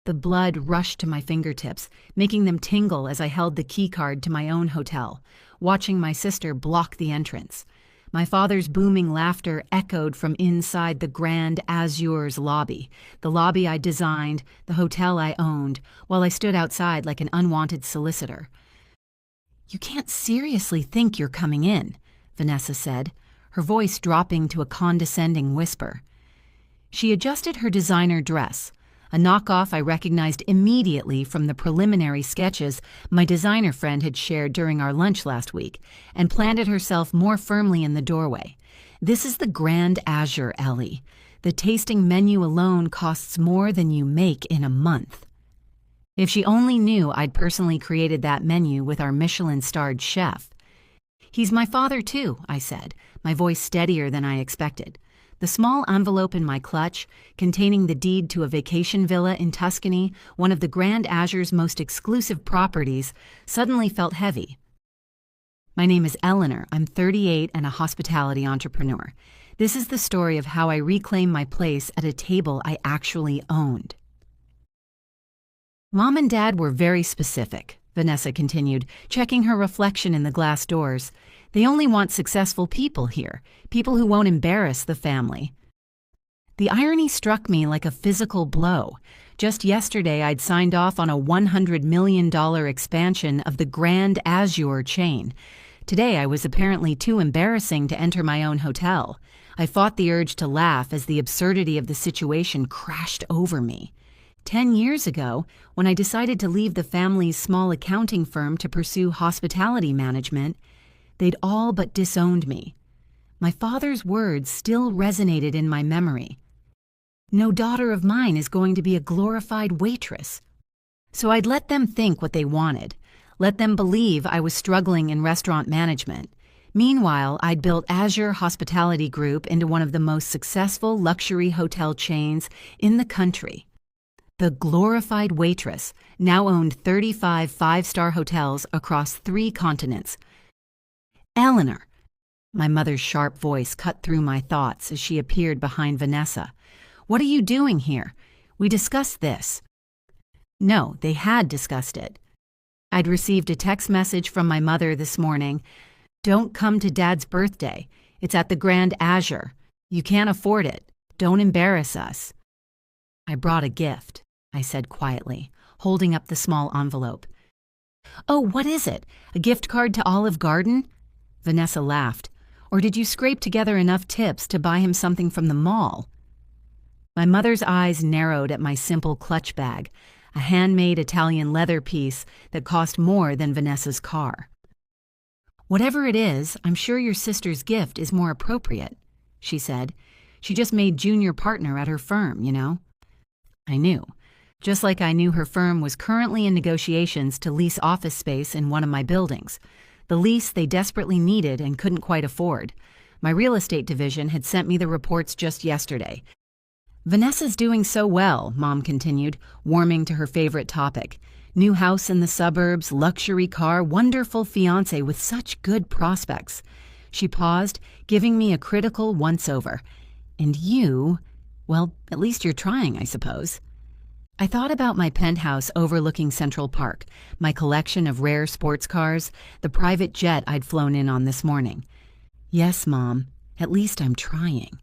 The blood rushed to my fingertips, making them tingle as I held the keycard to my own hotel, watching my sister block the entrance. My father's booming laughter echoed from inside the Grand Azure's lobby, the lobby I designed, the hotel I owned, while I stood outside like an unwanted solicitor. "You can't seriously think you're coming in," Vanessa said, her voice dropping to a condescending whisper. She adjusted her designer dress, a knockoff I recognized immediately from the preliminary sketches my designer friend had shared during our lunch last week, and planted herself more firmly in the doorway. "This is the Grand Azure, Ellie. The tasting menu alone costs more than you make in a month." If she only knew I'd personally created that menu with our Michelin-starred chef. "He's my father too," I said, my voice steadier than I expected. The small envelope in my clutch, containing the deed to a vacation villa in Tuscany, one of the Grand Azure's most exclusive properties, suddenly felt heavy. "My name is Eleanor. I'm 38 and a hospitality entrepreneur. This is the story of how I reclaimed my place at a table I actually owned." "Mom and Dad were very specific," Vanessa continued, checking her reflection in the glass doors. "They only want successful people here, people who won't embarrass the family." The irony struck me like a physical blow. Just yesterday, I'd signed off on a $100 million expansion of the Grand Azure chain. Today, I was apparently too embarrassing to enter my own hotel. I fought the urge to laugh as the absurdity of the situation crashed over me. 10 years ago, when I decided to leave the family's small accounting firm to pursue hospitality management, they'd all but disowned me. My father's words still resonated in my memory. "No daughter of mine is going to be a glorified waitress." So I'd let them think what they wanted, let them believe I was struggling in restaurant management. Meanwhile, I'd built Azure Hospitality Group into one of the most successful luxury hotel chains in the country. The glorified waitress now owned 35 five-star hotels across 3 continents. "Eleanor," my mother's sharp voice cut through my thoughts as she appeared behind Vanessa. "What are you doing here? We discussed this." No, they had discussed it. I'd received a text message from my mother this morning. "Don't come to Dad's birthday. It's at the Grand Azure. You can't afford it. Don't embarrass us." "I brought a gift," I said quietly, holding up the small envelope. "Oh, what is it? A gift card to Olive Garden?" Vanessa laughed. "Or did you scrape together enough tips to buy him something from the mall?" My mother's eyes narrowed at my simple clutch bag, a handmade Italian leather piece that cost more than Vanessa's car. "Whatever it is, I'm sure your sister's gift is more appropriate," she said. "She just made junior partner at her firm, you know." I knew. Just like I knew her firm was currently in negotiations to lease office space in one of my buildings. The lease they desperately needed and couldn't quite afford. My real estate division had sent me the reports just yesterday. "Vanessa's doing so well," Mom continued, warming to her favorite topic. "New house in the suburbs, luxury car, wonderful fiancé with such good prospects." She paused, giving me a critical once-over. "And you, well, at least you're trying, I suppose." I thought about my penthouse overlooking Central Park, my collection of rare sports cars, the private jet I'd flown in on this morning. "Yes, Mom, at least I'm trying."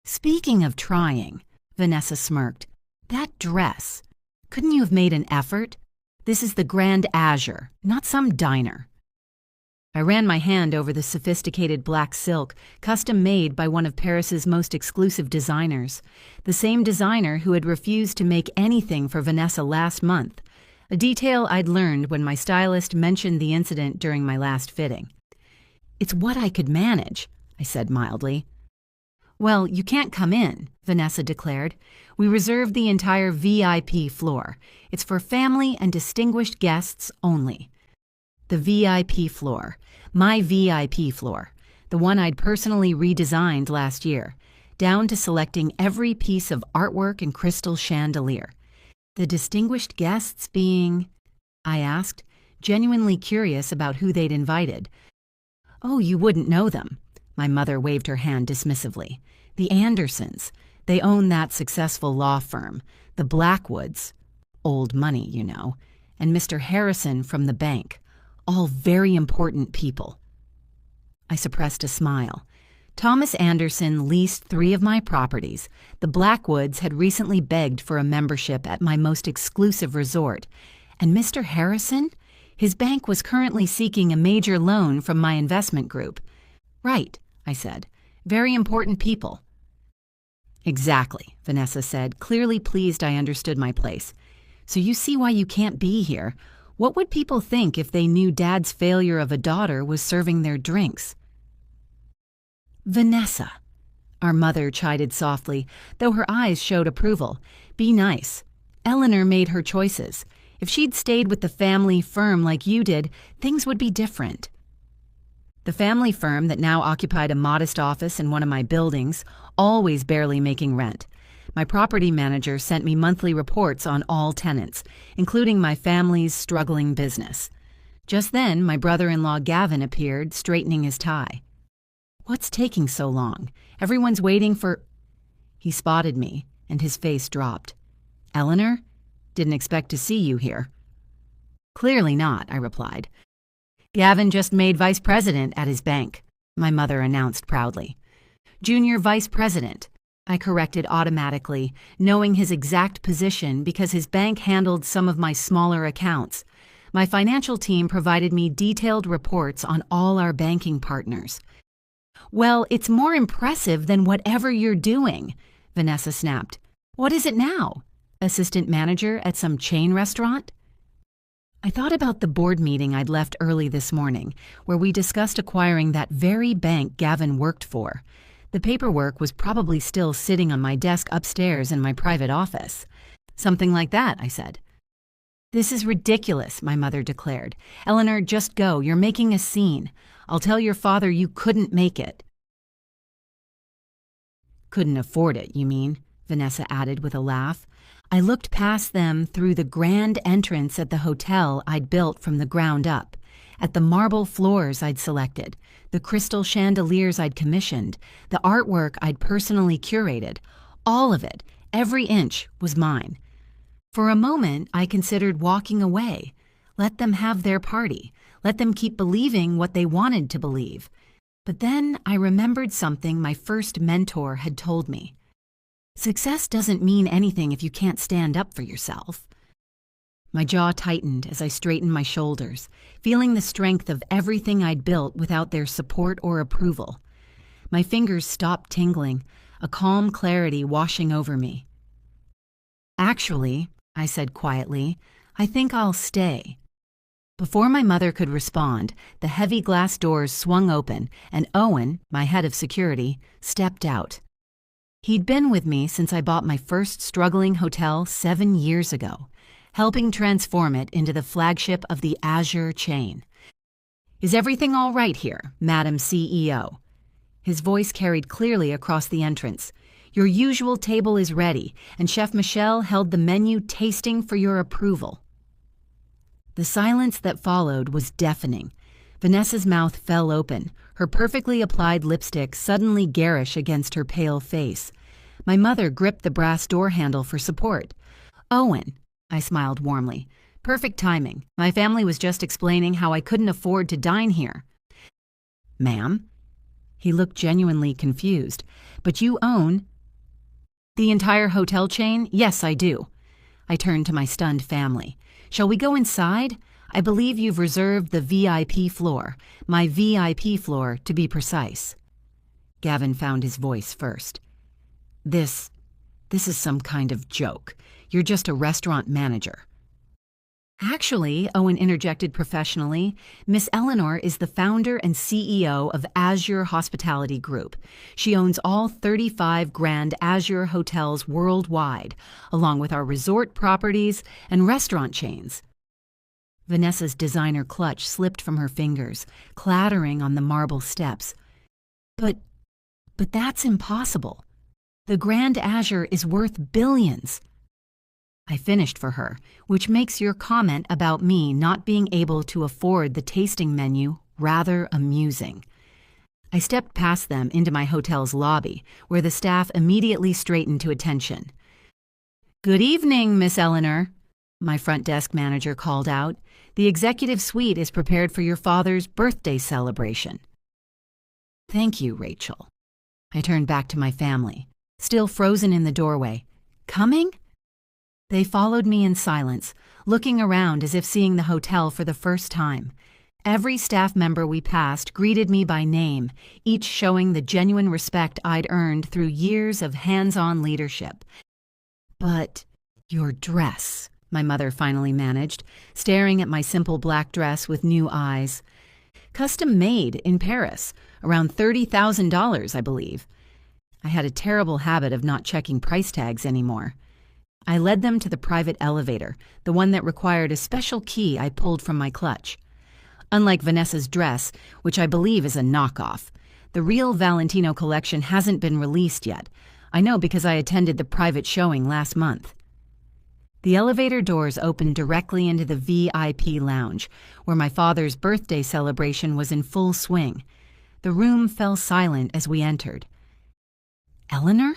"Speaking of trying," Vanessa smirked, "that dress. Couldn't you have made an effort? This is the Grand Azure, not some diner." I ran my hand over the sophisticated black silk, custom-made by one of Paris's most exclusive designers, the same designer who had refused to make anything for Vanessa last month, a detail I'd learned when my stylist mentioned the incident during my last fitting. "It's what I could manage," I said mildly. "Well, you can't come in," Vanessa declared. "We reserved the entire VIP floor. It's for family and distinguished guests only." The VIP floor, my VIP floor, the one I'd personally redesigned last year, down to selecting every piece of artwork and crystal chandelier. The distinguished guests being, I asked, genuinely curious about who they'd invited. "Oh, you wouldn't know them." My mother waved her hand dismissively. "The Andersons. They own that successful law firm, the Blackwoods, old money, and Mr. Harrison from the bank, all very important people. I suppressed a smile. Thomas Anderson leased 3 of my properties. The Blackwoods had recently begged for a membership at my most exclusive resort. And Mr. Harrison? His bank was currently seeking a major loan from my investment group. Right, I said. Very important people. Exactly, Vanessa said, clearly pleased I understood my place. So you see why you can't be here. What would people think if they knew Dad's failure of a daughter was serving their drinks? Vanessa, our mother chided softly, though her eyes showed approval. Be nice. Eleanor made her choices. If she'd stayed with the family firm like you did, things would be different. The family firm that now occupied a modest office in one of my buildings, always barely making rent. My property manager sent me monthly reports on all tenants, including my family's struggling business. Just then, my brother-in-law Gavin appeared, straightening his tie. What's taking so long? Everyone's waiting for... He spotted me, and his face dropped. Eleanor? Didn't expect to see you here. Clearly not, I replied. Gavin just made vice president at his bank, my mother announced proudly. Junior vice president, I corrected automatically, knowing his exact position because his bank handled some of my smaller accounts. My financial team provided me detailed reports on all our banking partners. Well, it's more impressive than whatever you're doing, Vanessa snapped. What is it now? Assistant manager at some chain restaurant? I thought about the board meeting I'd left early this morning, where we discussed acquiring that very bank Gavin worked for. The paperwork was probably still sitting on my desk upstairs in my private office. Something like that, I said. This is ridiculous, my mother declared. Eleanor, just go. You're making a scene. I'll tell your father you couldn't make it. Couldn't afford it, you mean? Vanessa added with a laugh. I looked past them through the grand entrance at the hotel I'd built from the ground up, at the marble floors I'd selected, the crystal chandeliers I'd commissioned, the artwork I'd personally curated. All of it, every inch, was mine. For a moment, I considered walking away. Let them have their party. Let them keep believing what they wanted to believe. But then I remembered something my first mentor had told me. Success doesn't mean anything if you can't stand up for yourself. My jaw tightened as I straightened my shoulders, feeling the strength of everything I'd built without their support or approval. My fingers stopped tingling, a calm clarity washing over me. Actually, I said quietly, I think I'll stay. Before my mother could respond, the heavy glass doors swung open and Owen, my head of security, stepped out. He'd been with me since I bought my first struggling hotel 7 years ago, helping transform it into the flagship of the Azure chain. Is everything all right here, Madam CEO? His voice carried clearly across the entrance. Your usual table is ready, and Chef Michelle held the menu tasting for your approval. The silence that followed was deafening. Vanessa's mouth fell open, her perfectly applied lipstick suddenly garish against her pale face. My mother gripped the brass door handle for support. Owen, I smiled warmly. Perfect timing. My family was just explaining how I couldn't afford to dine here. Ma'am? He looked genuinely confused. But you own... The entire hotel chain? Yes, I do. I turned to my stunned family. Shall we go inside? I believe you've reserved the VIP floor. My VIP floor, to be precise. Gavin found his voice first. This is some kind of joke. You're just a restaurant manager. Actually, Owen interjected professionally, Miss Eleanor is the founder and CEO of Azure Hospitality Group. She owns all 35 grand Azure hotels worldwide, along with our resort properties and restaurant chains. Vanessa's designer clutch slipped from her fingers, clattering on the marble steps. But that's impossible. The Grand Azure is worth billions. I finished for her, which makes your comment about me not being able to afford the tasting menu rather amusing. I stepped past them into my hotel's lobby, where the staff immediately straightened to attention. "Good evening, Miss Eleanor," my front desk manager called out. "The executive suite is prepared for your father's birthday celebration." "Thank you, Rachel." I turned back to my family, still frozen in the doorway. "Coming?" They followed me in silence, looking around as if seeing the hotel for the first time. Every staff member we passed greeted me by name, each showing the genuine respect I'd earned through years of hands-on leadership. "But your dress," my mother finally managed, staring at my simple black dress with new eyes. "Custom made in Paris, around $30,000, I believe." I had a terrible habit of not checking price tags anymore. I led them to the private elevator, the one that required a special key I pulled from my clutch. Unlike Vanessa's dress, which I believe is a knockoff, the real Valentino collection hasn't been released yet. I know because I attended the private showing last month. The elevator doors opened directly into the VIP lounge, where my father's birthday celebration was in full swing. The room fell silent as we entered. "Eleanor?"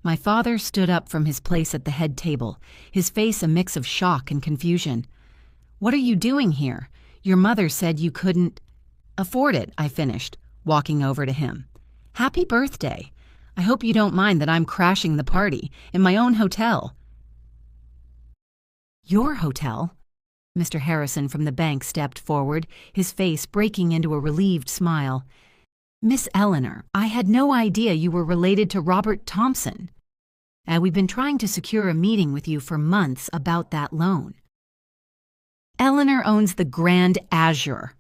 My father stood up from his place at the head table, his face a mix of shock and confusion. "What are you doing here? Your mother said you couldn't—" "Afford it," I finished, walking over to him. "Happy birthday. I hope you don't mind that I'm crashing the party in my own hotel." "Your hotel?" Mr. Harrison from the bank stepped forward, his face breaking into a relieved smile. "Miss Eleanor, I had no idea you were related to Robert Thompson. We've been trying to secure a meeting with you for months about that loan." "Eleanor owns the Grand Azure,"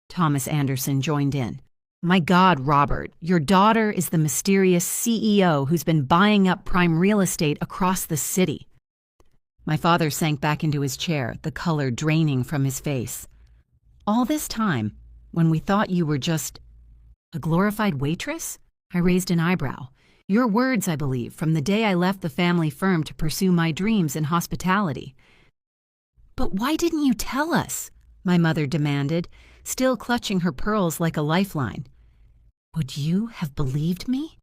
Thomas Anderson joined in. "My God, Robert, your daughter is the mysterious CEO who's been buying up prime real estate across the city." My father sank back into his chair, the color draining from his face. "All this time, when we thought you were just a glorified waitress?" I raised an eyebrow. "Your words, I believe, from the day I left the family firm to pursue my dreams in hospitality." "But why didn't you tell us?" my mother demanded, still clutching her pearls like a lifeline. "Would you have believed me?"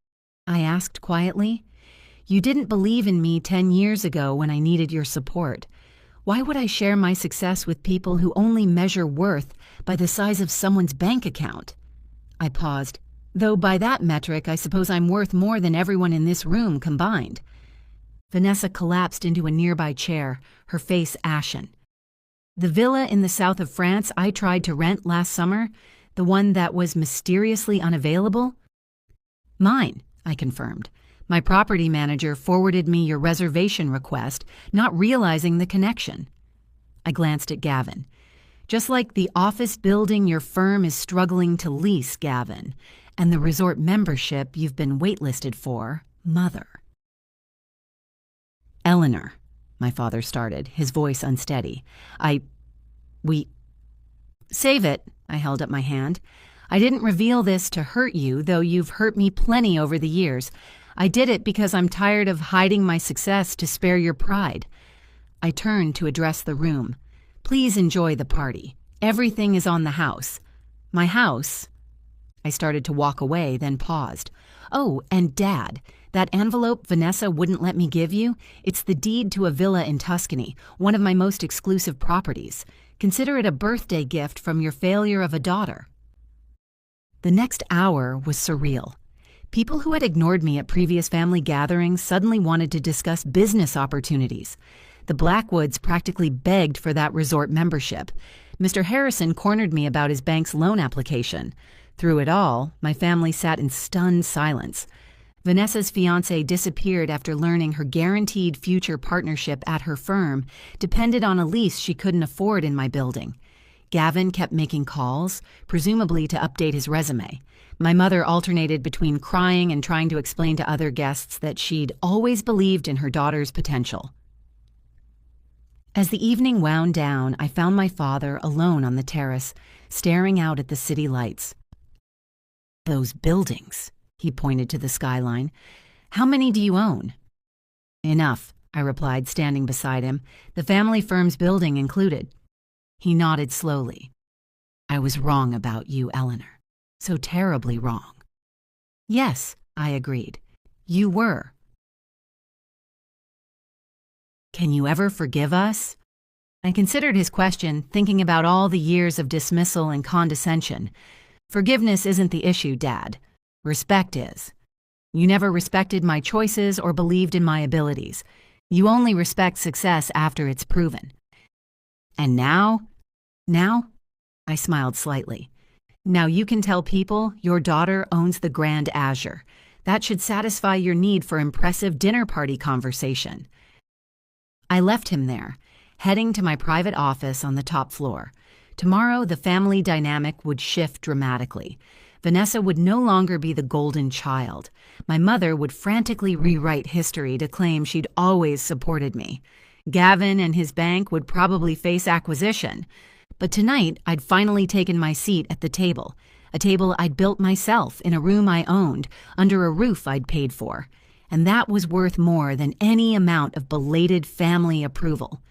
I asked quietly. "You didn't believe in me 10 years ago when I needed your support. Why would I share my success with people who only measure worth by the size of someone's bank account?" I paused. "Though by that metric, I suppose I'm worth more than everyone in this room combined." Vanessa collapsed into a nearby chair, her face ashen. "The villa in the south of France I tried to rent last summer, the one that was mysteriously unavailable?" "Mine," I confirmed. "My property manager forwarded me your reservation request, not realizing the connection." I glanced at Gavin. "Just like the office building your firm is struggling to lease, Gavin, and the resort membership you've been waitlisted for, Mother." "Eleanor," my father started, his voice unsteady. We... "Save it," I held up my hand. "I didn't reveal this to hurt you, though you've hurt me plenty over the years. I did it because I'm tired of hiding my success to spare your pride." I turned to address the room. "Please enjoy the party. Everything is on the house." "My house?" I started to walk away, then paused. "Oh, and Dad, that envelope Vanessa wouldn't let me give you, it's the deed to a villa in Tuscany, one of my most exclusive properties. Consider it a birthday gift from your failure of a daughter." The next hour was surreal. People who had ignored me at previous family gatherings suddenly wanted to discuss business opportunities. The Blackwoods practically begged for that resort membership. Mr. Harrison cornered me about his bank's loan application. Through it all, my family sat in stunned silence. Vanessa's fiancé disappeared after learning her guaranteed future partnership at her firm depended on a lease she couldn't afford in my building. Gavin kept making calls, presumably to update his resume. My mother alternated between crying and trying to explain to other guests that she'd always believed in her daughter's potential. As the evening wound down, I found my father alone on the terrace, staring out at the city lights. "Those buildings," he pointed to the skyline. "How many do you own?" "Enough," I replied, standing beside him, "the family firm's building included." He nodded slowly. "I was wrong about you, Eleanor. so terribly wrong. Yes, I agreed. You were. Can you ever forgive us? I considered his question, thinking about all the years of dismissal and condescension. Forgiveness isn't the issue, Dad. Respect is. You never respected my choices or believed in my abilities. You only respect success after it's proven. And now? Now? I smiled slightly. Now you can tell people your daughter owns the Grand Azure. That should satisfy your need for impressive dinner party conversation. I left him there, heading to my private office on the top floor. Tomorrow, the family dynamic would shift dramatically. Vanessa would no longer be the golden child. My mother would frantically rewrite history to claim she'd always supported me. Gavin and his bank would probably face acquisition. But tonight, I'd finally taken my seat at the table, a table I'd built myself in a room I owned, under a roof I'd paid for. And that was worth more than any amount of belated family approval.